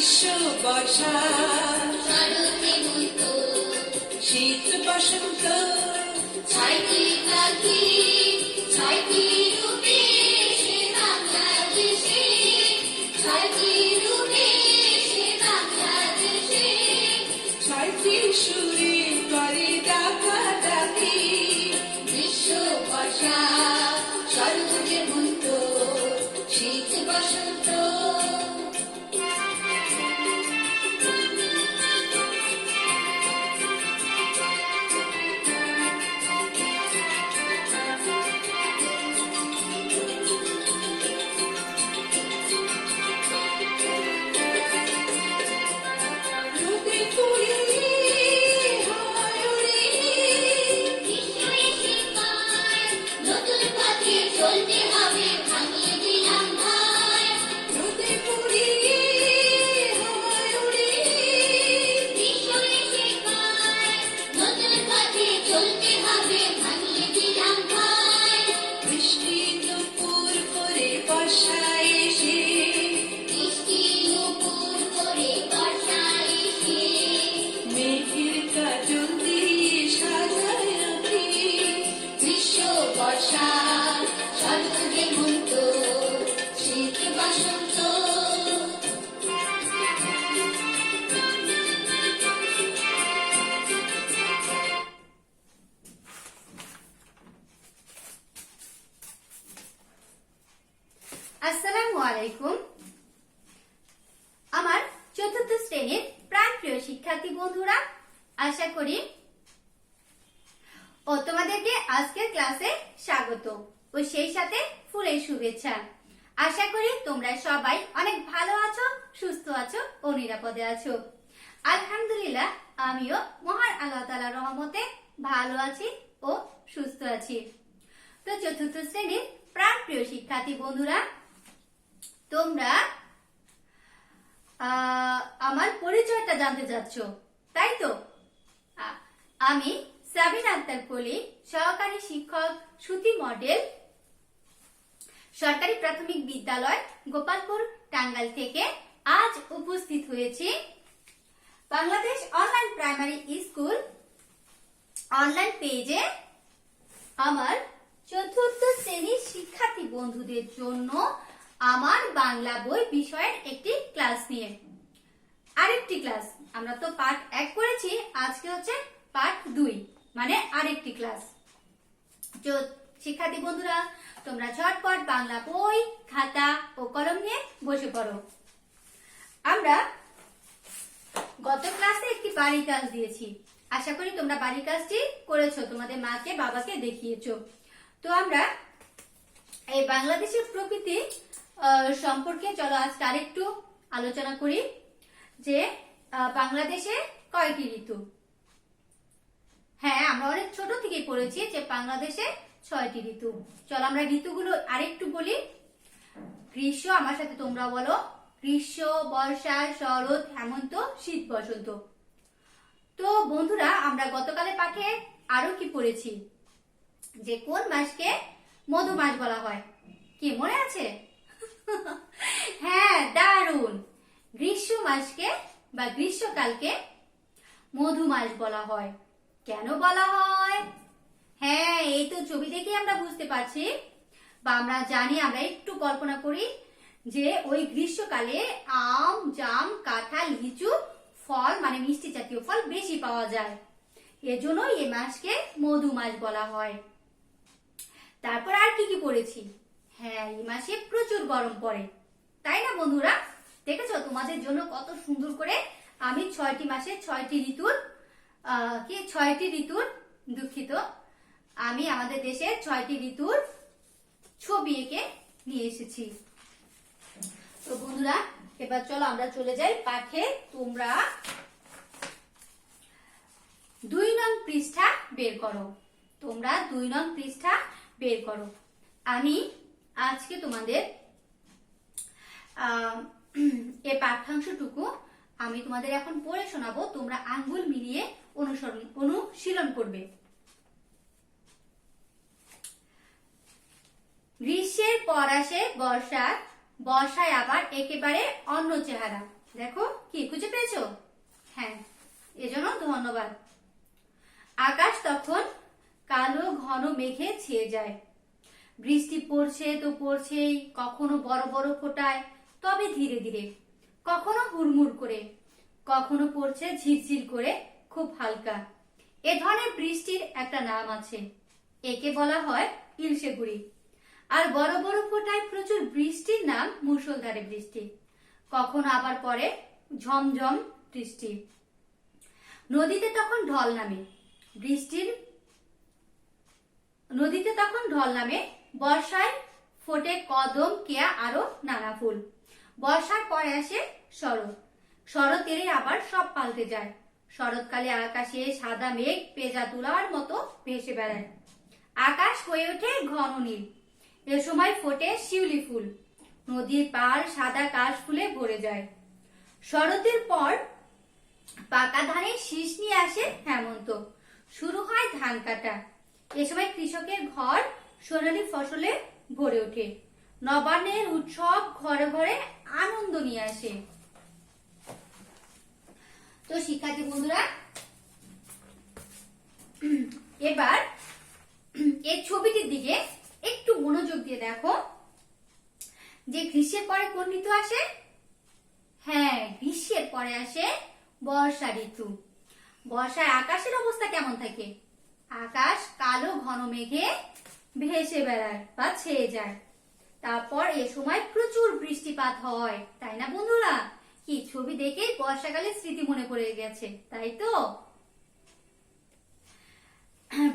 বর্ষা শরৎ হেমন্ত শীত বসন্ত ছয়টি পাখি ছয়টি রূপে সে বাংলাদেশে ছয়টি রূপে সে বাংলাদেশে ছয়টি সুরে করে ডাকাডাকি গ্রীষ্ম বর্ষা শরৎ হেমন্ত শীত বসন্ত। আসসালামু আলাইকুম। আমার চতুর্থ শ্রেণীর প্রাণপ্রিয় শিক্ষার্থী বন্ধুরা, আশা করি তোমাদেরকে আজকের ক্লাসে স্বাগত ও সেই সাথে ফুলের শুভেচ্ছা। আশা করি তোমরা সবাই অনেক ভালো আছো, সুস্থ আছো ও নিরাপদে আছো। আলহামদুলিল্লাহ, আমিও মহান আল্লাহ তাআলার রহমতে ভালো আছি ও সুস্থ আছি। তো চতুর্থ শ্রেণীর প্রাণপ্রিয় শিক্ষার্থী বন্ধুরা, তোমরা আমার পরিচয়টা জানতে চাচ্ছ, তাই তো? আমি সাবিনা আক্তার পলি, সহকারী শিক্ষক, সুতি মডেল সরকারি প্রাথমিক বিদ্যালয়, গোপালপুর, টাঙ্গাইল থেকে আজ উপস্থিত হয়েছি Bangladesh online primary school online পেজে আমার চতুর্থ শ্রেণীর শিক্ষার্থী বন্ধুদের জন্য আমার বাংলা বই বিষয়ের একটি ক্লাস নিয়ে। আরেকটি ক্লাস, আমরা তো পার্ট 1 করেছি, আজকে হচ্ছে পার্ট 2, মানে আরেকটি ক্লাস। শিক্ষার্থী বন্ধুরা, তোমরা ঝটপট বাংলা বই, খাতা ও কলম নিয়ে বসে পড়ো। আমরা গত ক্লাসে একটি বাড়ির কাজ দিয়েছি, আশা করি তোমরা বাড়ির কাজটি করেছো, তোমাদের মাকে বাবাকে দেখিয়েছো। তো আমরা এই বাংলাদেশের প্রকৃতি সম্পর্কে চলো আজকে আরেকটু আলোচনা করি যে বাংলাদেশে কয়টি ঋতু। হ্যাঁ, আমরা অনেক ছোট থেকেই পড়েছি যে বাংলাদেশে 6টি ঋতু। চলো আমরা ঋতুগুলো আরেকটু বলি। গ্রীষ্ম, আমার সাথে তোমরা বলো, গ্রীষ্ম, বর্ষা, শরৎ, হেমন্ত, শীত, বসন্ত। তো বন্ধুরা, আমরা গতকালে পাঠে আরো কি পড়েছি যে কোন মাসকে মধু মাস বলা হয়, কি মনে আছে? হ্যাঁ, দারুণ। গ্রীষ্ম মাসকে বা গ্রীষ্মকালকে মধু মাস বলা হয়। কেন বলা হয়? হ্যাঁ, এই তো ছবি দেখে আমরা বুঝতে পারছি বা আমরা জানি, আমরা একটু কল্পনা করি যে ওই গ্রীষ্মকালে আম, জাম, কাঁঠাল, লিচু ফল মানে মিষ্টি জাতীয় ফল বেশি পাওয়া যায়, এজন্য এই মাসকে মধু মাস বলা হয়। তারপর আর কি কি পড়েছি? হ্যাঁ, এই মাসে প্রচুর গরম পড়ে, তাই না বন্ধুরা? দেখেছো তোমাদের জন্য কত সুন্দর করে আমি 6টি মাসে 6টি ঋতুর দুঃখিত, আমি আমাদের দেশের 6টি ঋতুর ছবি এঁকে নিয়ে এসেছি। তো বন্ধুরা, এবার চলো আমরা চলে যাই পাঠে। তোমরা 2 নং পৃষ্ঠা বের করো। তোমরা 2 নং পৃষ্ঠা বের করো। আমি আজকে তোমাদের এই পাঠ্যাংশটুকু আমি তোমাদের এখন পড়ে শোনাবো, তোমরা আঙ্গুল মিলিয়ে অনুশীলন করবে। গ্রীষ্মের পর আসে বর্ষা, বর্ষায় আবার একেবারে অন্য চেহারা। দেখো কি খুঁজে পেয়েছো? হ্যাঁ, এজন্য ধন্যবাদ। আকাশ তখন কালো ঘন মেঘে ছেয়ে যায়। বৃষ্টি পড়ছে তো পড়ছেই, কখনো বড় বড় ফোঁটায়, তবে ধীরে ধীরে, কখনো হুড়মুড় করে, কখনো পড়ছে ঝিরঝির করে খুব হালকা। এ ধরনের বৃষ্টির একটা নাম আছে, একে বলা হয় ইলশে গুঁড়ি। আর বড় বড় ফোঁটায় প্রচুর বৃষ্টির নাম মুষলধারে বৃষ্টি। কখনো আবার পড়ে ঝমঝম বৃষ্টি। নদীতে তখন ঢল নামে, বর্ষায় ফোটে কদম, কেয়া আরো নানা ফুল। বর্ষার পরে আসে শরৎ। শরতের আবার সব পাল্টে যায়। শরৎকালে আকাশে সাদা মেঘ পেঁজা তুলার মতো ভেসে বেড়ায়। আকাশ হয়ে ওঠে ঘন নীল। এ সময় ফোটে শিউলি ফুল। নদীর পাড় সাদা কাশ ফুলে ভরে যায়। শরতের পর পাকা ধানের শীষ নিয়ে আসে হেমন্ত। শুরু হয় ধান কাটা। এ সময় কৃষকের ঘর সোনালী ফসলে ভরে ওঠে। নবান্নের উৎসব ঘরে ঘরে আনন্দ নিয়ে আসে। তো শিক্ষার্থী বন্ধুরা, এবার এই ছবিটির দিকে একটু মনোযোগ দিয়ে দেখো যে গ্রীষ্মের পরে কোন ঋতু আসে? হ্যাঁ, গ্রীষ্মের পরে আসে বর্ষা ঋতু। বর্ষায় আকাশের অবস্থা কেমন থাকে? আকাশ কালো ঘন মেঘে ভেসে বেড়ায় বা ছেয়ে যায়। তারপর এ সময় প্রচুর বৃষ্টিপাত হয়, তাই না বন্ধুরা? কি ছবি দেখেই বর্ষাকালের স্মৃতি মনে পড়ে গেছে, তাই তো?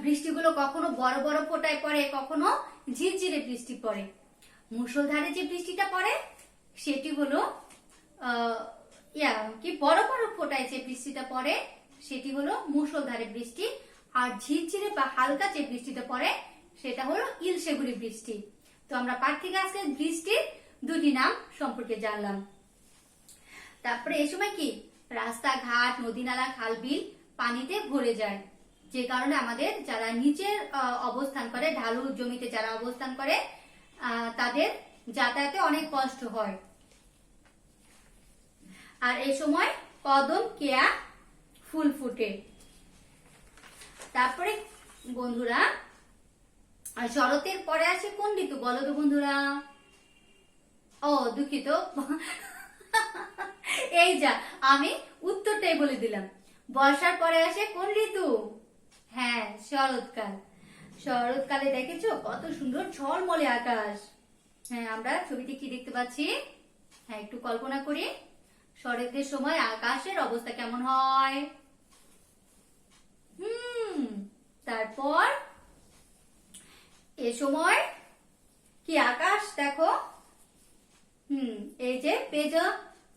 বৃষ্টিগুলো কখনো বড় বড় ফোঁটায় পড়ে, কখনো ঝিরঝিরে বৃষ্টি পড়ে। মুষলধারে যে বৃষ্টিটা পড়ে সেটি হলো বড় বড় ফোঁটায় যে বৃষ্টিটা পড়ে সেটি হলো মুষলধারে বৃষ্টি। আর ঝিরঝিরে বা হালকা যে বৃষ্টিটা পড়ে সেটা হলো ইলশে গুঁড়ি বৃষ্টি। তো আমরা পাঠ থেকে আজকে বৃষ্টির দুটি নাম সম্পর্কে জানলাম। তারপরে এ সময় কি রাস্তাঘাট, নদী নালা, খাল বিল পানিতে ভরে যায়, যে কারণে আমাদের যারা নিচের অবস্থান করে, ঢালু জমিতে যারা অবস্থান করে, তাদের যাতায়াতে অনেক কষ্ট হয়। আর এই সময় কদম, কেয়া ফুল ফুটে। তারপরে বন্ধুরা, শরতের পরে আসে কোন ঋতু বলো তো বন্ধুরা? ও দুঃখিত, এই যা আমি উত্তরটাই বলে দিলাম। বর্ষার পরে আসে কোন ঋতু? হ্যাঁ, শরৎকাল। শরৎকালে দেখেছো কত সুন্দর ঝলমলে আকাশ। হ্যাঁ, আমরা ছবিতে কি দেখতে পাচ্ছি? হ্যাঁ, একটু কল্পনা করি শরতের সময় আকাশের অবস্থা কেমন হয়। তারপর এ সময় কি আকাশ দেখো, এই যে পেঁজা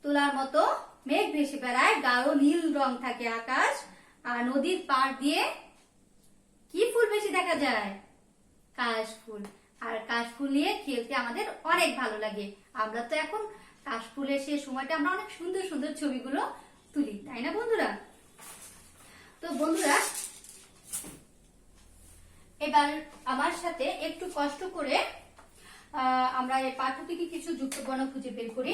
তোলার মতো মেঘ ভেসে বেড়ায়, গাঢ় নীল রং থাকে আকাশ। আর নদীর পাড় দিয়ে কি ফুল বেশি দেখা যায়? কাশফুল। আর কাশফুল নিয়ে খেলতে আমাদের অনেক ভালো লাগে। আমরা তো এখন কাশফুলের সেই সময়টা আমরা অনেক সুন্দর সুন্দর ছবিগুলো তুলি, তাই না বন্ধুরা? তো বন্ধুরা, এবার আমার সাথে একটু কষ্ট করে আমরা এই পাঠ্য থেকে কিছু যুক্ত বর্ণ খুঁজে বের করি।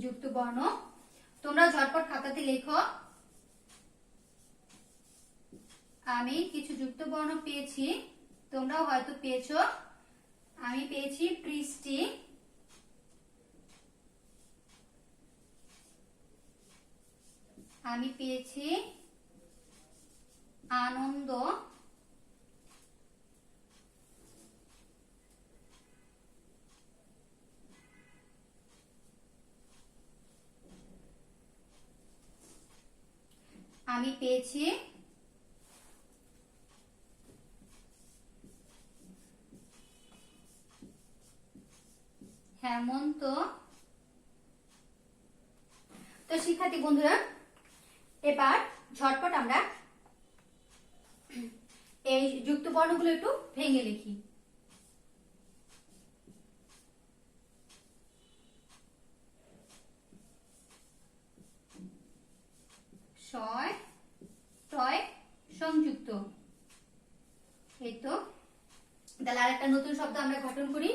যুক্ত বর্ণ তোমরা ঝটপট খাতাতে লেখো। আমি কিছু যুক্ত বর্ণ পেয়েছি, তোমরাও হয়তো পেয়েছো। আমি পেয়েছি বৃষ্টি, আমি পেয়েছি আনন্দ, আমি পেয়েছি হেমন্ত। তো শিক্ষার্থী বন্ধুরা, এবার ঝটপট আমরা এই যুক্ত বর্ণগুলো একটু ভেঙে লিখি। শয়, টয়, সংযুক্ত। এই তো, তাহলে আরেকটা নতুন শব্দ আমরা গঠন করি,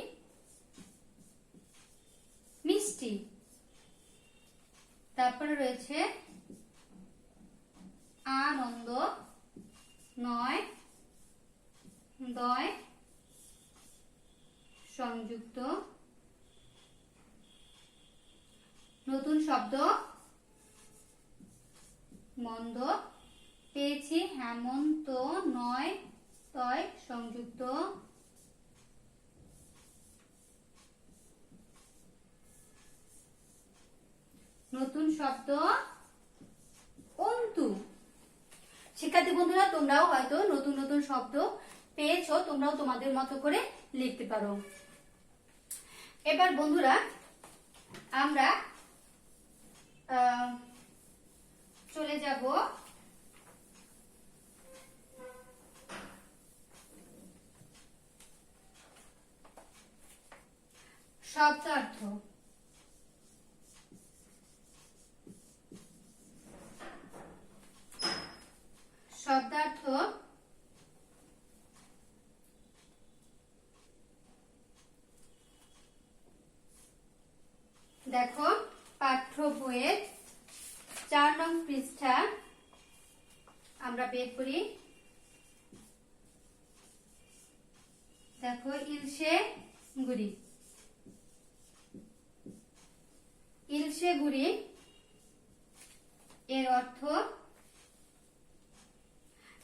মিষ্টি। তারপরে রয়েছে আনন্দ, নয় দয় সংযুক্ত। নতুন শব্দ মন্দ, পেয়েছি হেমন্ত, নয় তয় সংযুক্ত। নতুন শব্দ অন্তু। শিক্ষার্থী বন্ধুরা, তোমরাও হয়তো নতুন নতুন শব্দ পেয়েছো, তোমরাও তোমাদের মতো করে লিখতে পারো। এবার বন্ধুরা আমরা চলে যাব শব্দার্থ। শব্দার্থ দেখো, পাঠ্য বইয়ের 4 নং পৃষ্ঠা আমরা বের করি। দেখো, ইলশে গুড়ি। ইলশে গুড়ি এর অর্থ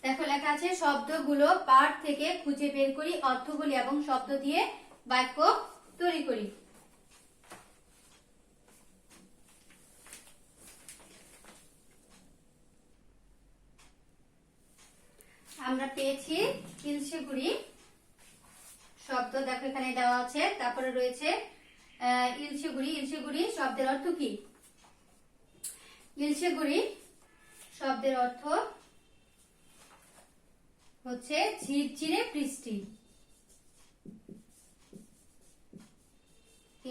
দেখো লেখা আছে, শব্দগুলো পাঠ থেকে খুঁজে বের করি, অর্থগুলি এবং শব্দ দিয়ে বাক্য তৈরি করি। আমরা পেয়েছি ইলশে গুড়ি শব্দ, দেখো এখানে দেওয়া আছে। তারপরে রয়েছে ইলশে গুড়ি। ইলশে গুড়ি শব্দের অর্থ কি? ইলশে গুড়ি শব্দের অর্থ হচ্ছে ঝিরঝিরে বৃষ্টি।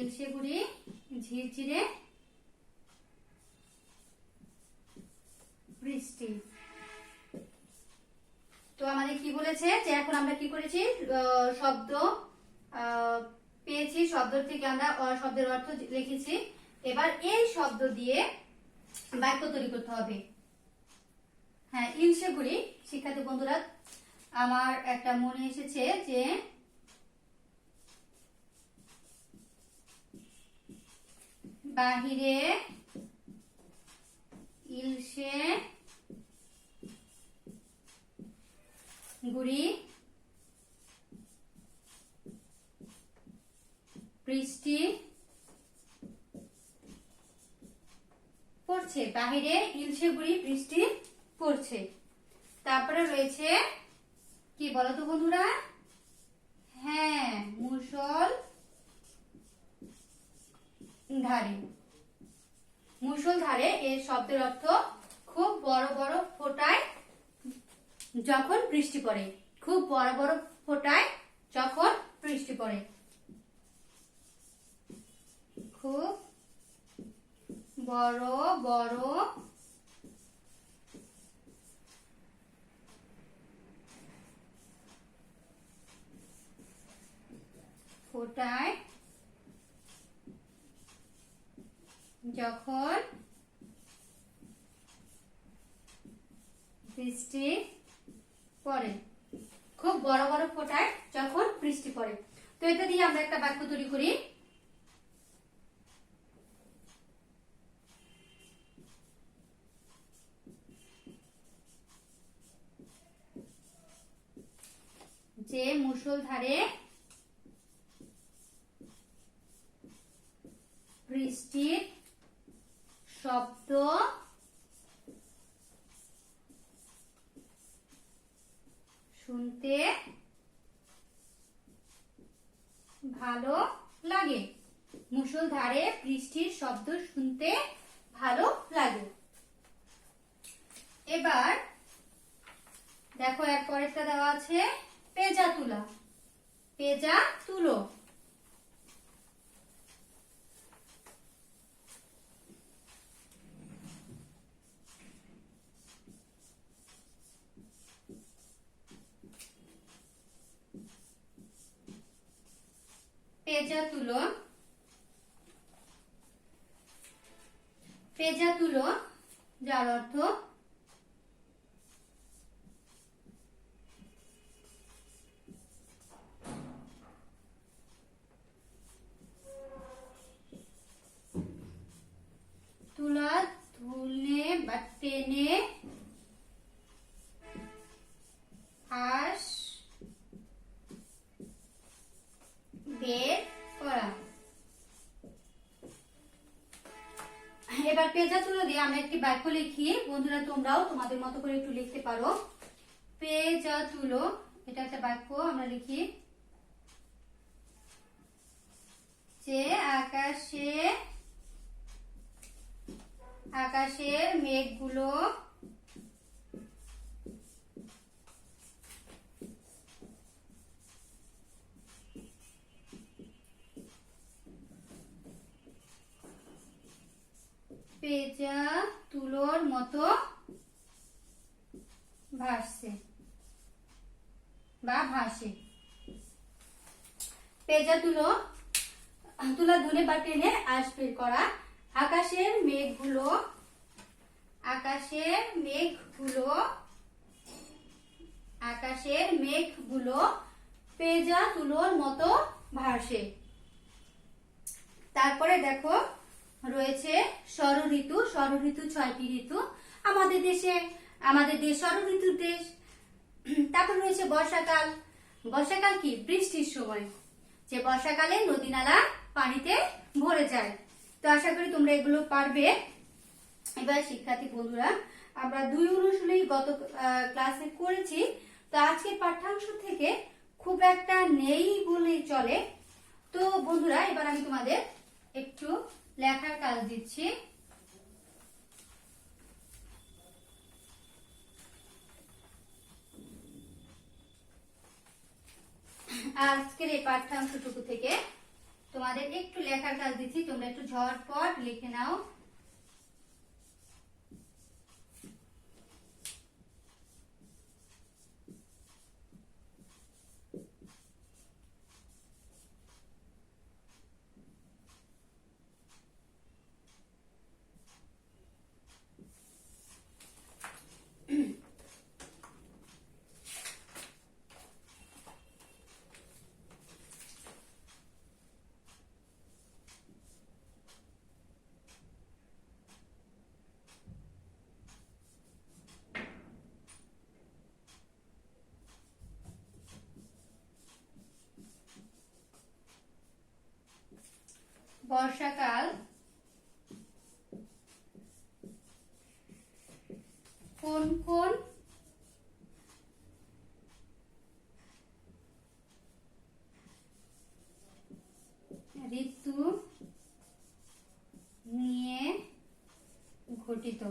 ইলশে গুড়ি ঝিরঝিরে বৃষ্টি। তো আমাদের কি বলেছে যে এখন আমরা কি করেছি, শব্দ পেয়েছি, শব্দ থেকে আমরা শব্দের অর্থ লিখেছি। এবার এই শব্দ দিয়ে বাক্য তৈরি করতে হবে। হ্যাঁ, ইলশে গুড়ি। শিক্ষার্থী বন্ধুরা, আমার একটা মনে এসেছে যে বাহিরে ইলশে গুড়ি বৃষ্টি পড়ছে। বাহিরে ইলশে গুড়ি বৃষ্টি পড়ছে। তারপরে রয়েছে কি বলো তো বন্ধুরা? হ্যাঁ, মুষল ধারে। মুষল ধারে এর শব্দের অর্থ খুব বড় বড় ফোঁটায় যখন বৃষ্টি পড়ে। খুব বড় বড় ফোঁটায় যখন বৃষ্টি পড়ে। খুব বড় বড় ফোঁটায় যখন বৃষ্টি পড়ে। খুব বড় বড় ফোঁটায় যখন বৃষ্টি পড়ে। তো এটা দিয়ে আমরা একটা বাক্য তৈরি করি। যে মুষলধারে বৃষ্টির শব্দ শুনতে ভালো লাগে। মুষলধারে বৃষ্টির শব্দ শুনতে ভালো লাগে। এবার দেখো, এর পরেরটা দেওয়া আছে পেজা তুলা। পেজা তুলো। পেঁজা তুলো, পেঁজা তুলো যার অর্থ তুলা তুলে বা টেনে আঁশ বের করা। এবার পেঁজা তুলো দিয়ে আমরা একটি বাক্য লিখি। বন্ধুরা তোমরাও তোমাদের মতো করে একটু লিখতে পারো। পেঁজা তুলো, এটা একটা বাক্য, আমরা লিখি যে আকাশের মেঘগুলো পেঁজা তুলোর মতো ভাসছে বা ভাসে। পেঁজা তুলো, তুলা ধুলে বা টেনে আঁশ বের করা। আকাশের মেঘগুলো পেঁজা তুলোর মতো ভাসে। তারপরে দেখো রয়েছে ষড়ঋতু। ষড়ঋতু 6টি ঋতু। আমাদের দেশ ষড়ঋতুর দেশ। তারপর রয়েছে বর্ষাকাল। বর্ষাকাল কি? বৃষ্টির সময়, যে বর্ষাকালে নদী নালা পানিতে ভরে যায়। তো আশা করি তোমরা এগুলো পারবে। এবার শিক্ষার্থী বন্ধুরা, আমরা 2 অনুশীলনী গত ক্লাসে করেছি। তো আজকে পাঠ্যাংশ থেকে খুব একটা নেই বলেই চলে। তো বন্ধুরা, এবার আমি তোমাদের একটু লেখার কাজ দিচ্ছি। আজকের এই পাঠ্যাংশটুকু থেকে তোমাদের একটু লেখার কাজ দিচ্ছি, তোমরা একটু ঝটপট লিখে নাও। বর্ষাকাল কোন কোন ঋতু নিয়ে গঠিত?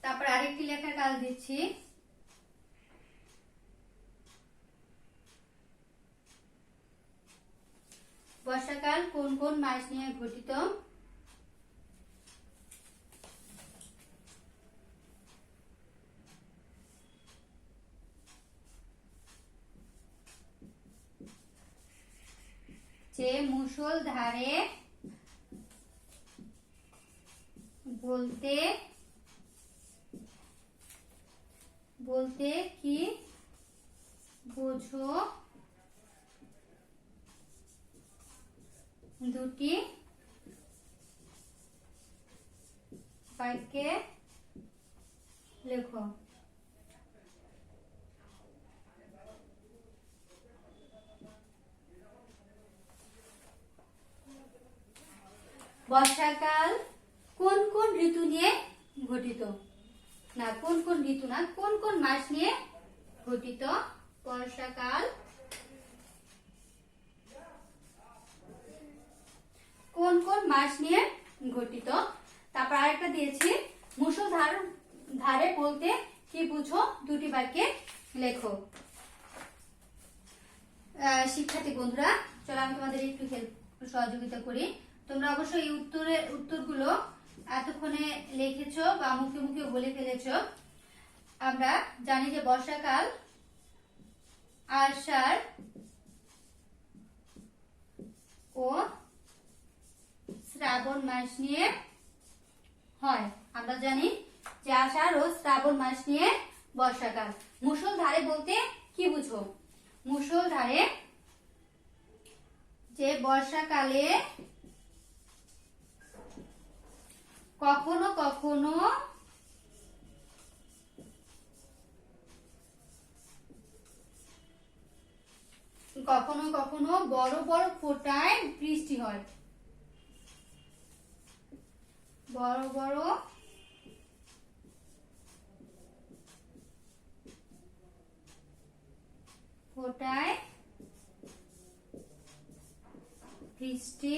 তারপর আরেকটি লেখার কাজ দিচ্ছি। বর্ষাকাল কোন কোন মাস নিয়ে গঠিত? যে মুষলধারে বলতে কি বোঝো? দুটি বাক্যে লেখো। বর্ষাকাল কোন কোন ঋতু নিয়ে গঠিত? না, কোন কোন ঋতু না, কোন কোন মাস নিয়ে গঠিত? বর্ষাকাল কোন কোন মাস নিয়ে গঠিত? তারপর আরেকটা দিয়েছি, মুষলধারে বলতে কি বুঝো? দুটি বাক্যে লেখো। শিক্ষার্থী বন্ধুরা, চলো আমি তোমাদের একটু সহযোগিতা করি। তোমরা অবশ্যই এই উত্তরগুলো এতক্ষণে লিখেছো বা মুখে মুখে বলে ফেলেছো। আমরা জানি যে বর্ষাকাল আষাঢ় ও শ্রাবণ মাস নিয়ে হয়। আমরা জানি যে আষাঢ় ও শ্রাবণ মাস নিয়ে বর্ষাকাল। মুষলধারে বলতে কি বুঝো? মুষলধারে যে বর্ষাকালে কখনো কখনো কখনো কখনো বড় বড় ফোঁটায় বৃষ্টি হয়। বড় বড় ফোঁটায় বৃষ্টি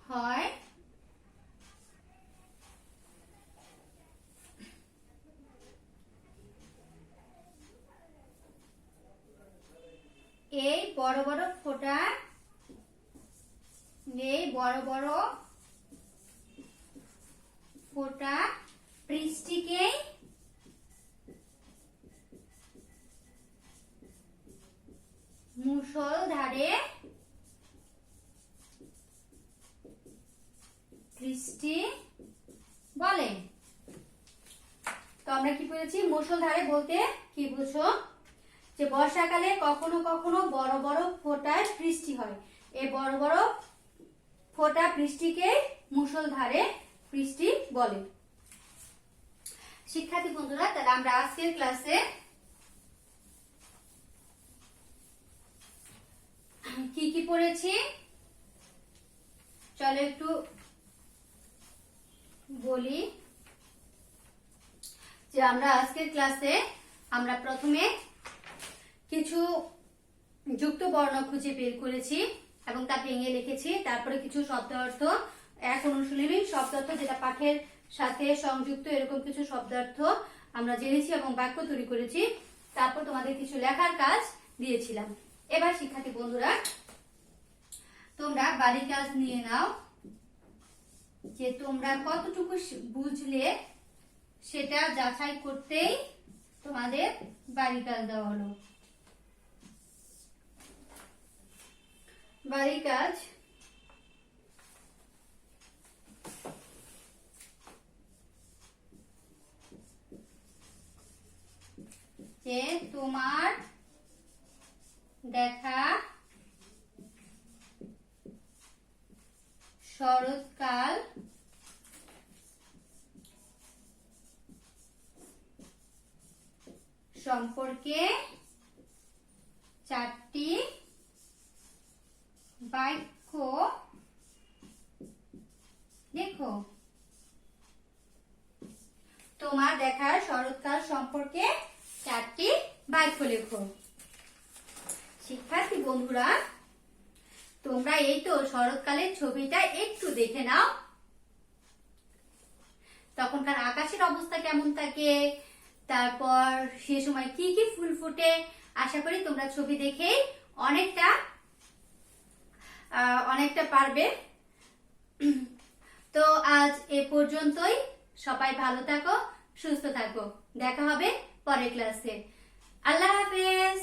হয়। এই বড় বড় ফোঁটা বৃষ্টিকে মুষলধারে বৃষ্টি বলে। তো আমরা কি বলেছি? মুষলধারে বলতে কি বুঝো? যে বর্ষাকালে কখনো কখনো বড় বড় ফোঁটায় বৃষ্টি হয়। এই বড় বড় ফোঁটা বৃষ্টিকে মুষলধারে বৃষ্টি বলে। শিক্ষার্থী বন্ধুরা, তাহলে আমরা আজকের ক্লাসে কি কি পড়েছি চলো একটু বলি। যে আমরা আজকের ক্লাসে আমরা প্রথমে কিছু যুক্ত বর্ণ খুঁজে বের করেছি এবং তা ভেঙে লিখেছি। তারপরে কিছু শব্দ অর্থ, এক অনুশীলনী শব্দ অর্থ যেটা পাঠের সাথে সংযুক্ত, এরকম কিছু শব্দার্থ আমরা জেনেছি এবং বাক্য তৈরি করেছি। তারপর তোমাদের কিছু লেখার কাজ দিয়েছিলাম। এবার শিক্ষার্থী বন্ধুরা, তোমরা বাড়ির কাজ নিয়ে নাও যে তোমরা কতটুকু বুঝলে সেটা যাচাই করতেই তোমাদের বাড়ির কাজ দেওয়া হলো। বাড়ির কাজ যে তোমার দেখা শরৎকাল সম্পর্কে 4টি বাক্য দেখো। তোমার দেখা শরৎকাল সম্পর্কে 4টি বাক্য লেখো। শিক্ষার্থী বন্ধুরা, তোমরা এই তো শরৎকালের ছবিটা একটু দেখে নাও। তখনকার আকাশের অবস্থা কেমন থাকে, তারপর সে সময় কি কি ফুল ফুটে। আশা করি তোমরা ছবি দেখে অনেকটা পারবে। তো আজ এ পর্যন্তই। সবাই ভালো থাকো, সুস্থ থাকো। দেখা হবে পরের ক্লাসে। আল্লাহ হাফেজ।